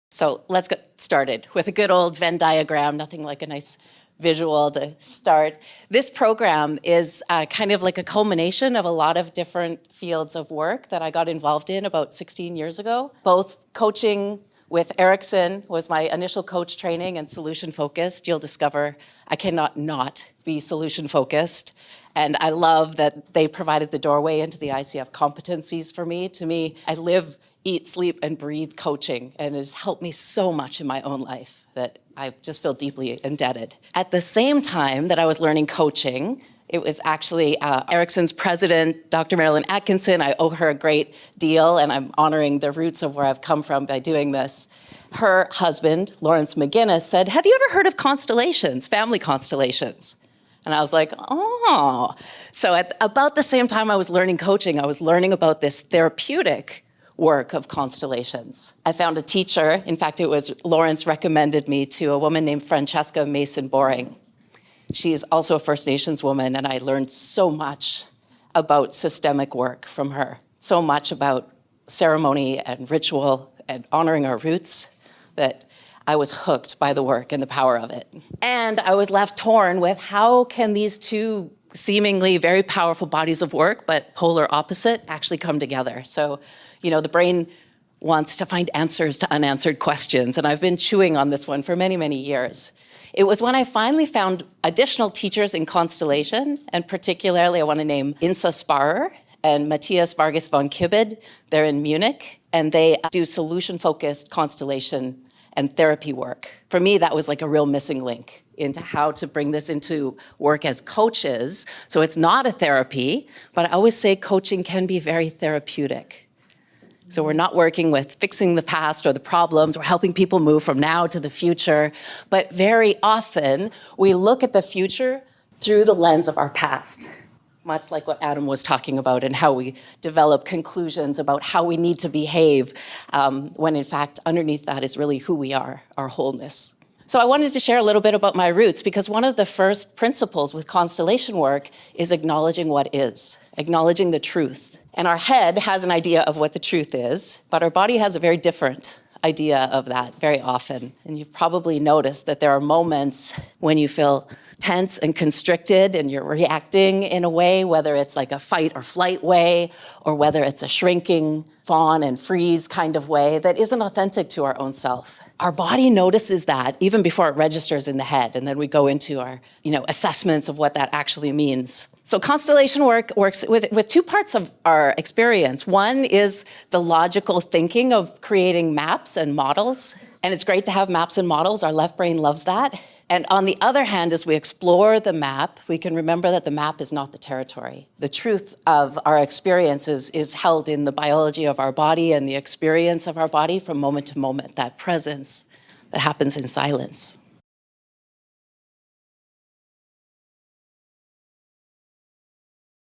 So let's get started with a good old Venn diagram, nothing like a nice visual to start. This program is kind of like a culmination of a lot of different fields of work that I got involved in about 16 years ago. Both coaching with Erickson was my initial coach training, and solution focused. You'll discover I cannot not be solution focused. And I love that they provided the doorway into the ICF competencies for me. To me, I live, eat, sleep, and breathe coaching, and it has helped me so much in my own life that I just feel deeply indebted. At the same time that I was learning coaching, it was actually Erickson's president, Dr. Marilyn Atkinson. I owe her a great deal, and I'm honoring the roots of where I've come from by doing this. Her husband, Lawrence McGinnis, said, "Have you ever heard of constellations, family constellations?" And I was like, oh. So at about the same time I was learning coaching, I was learning about this therapeutic work of constellations. I found a teacher. In fact, it was Lawrence recommended me to a woman named Francesca Mason-Boring. She is also a First Nations woman, and I learned so much about systemic work from her, so much about ceremony and ritual and honoring our roots that I was hooked by the work and the power of it. And I was left torn with how can these two seemingly very powerful bodies of work, but polar opposite, actually come together. So, the brain wants to find answers to unanswered questions, and I've been chewing on this one for many, many years. It was when I finally found additional teachers in constellation, and particularly I want to name Insa Sparer and Matthias Vargas von Kibid. They're in Munich, and they do solution-focused constellation and therapy work. For me, that was like a real missing link into how to bring this into work as coaches. So it's not a therapy, but I always say coaching can be very therapeutic. So we're not working with fixing the past or the problems, we're helping people move from now to the future. But very often, we look at the future through the lens of our past, much like what Adam was talking about and how we develop conclusions about how we need to behave, when in fact, underneath that is really who we are, our wholeness. So I wanted to share a little bit about my roots, because one of the first principles with constellation work is acknowledging what is, acknowledging the truth. And our head has an idea of what the truth is, but our body has a very different idea of that very often. And you've probably noticed that there are moments when you feel tense and constricted and you're reacting in a way, whether it's like a fight or flight way, or whether it's a shrinking, fawn and freeze kind of way that isn't authentic to our own self. Our body notices that even before it registers in the head, and then we go into our assessments of what that actually means. So constellation work works with two parts of our experience. One is the logical thinking of creating maps and models, and it's great to have maps and models. Our left brain loves that. And on the other hand, as we explore the map, we can remember that the map is not the territory. The truth of our experiences is held in the biology of our body and the experience of our body from moment to moment, that presence that happens in silence.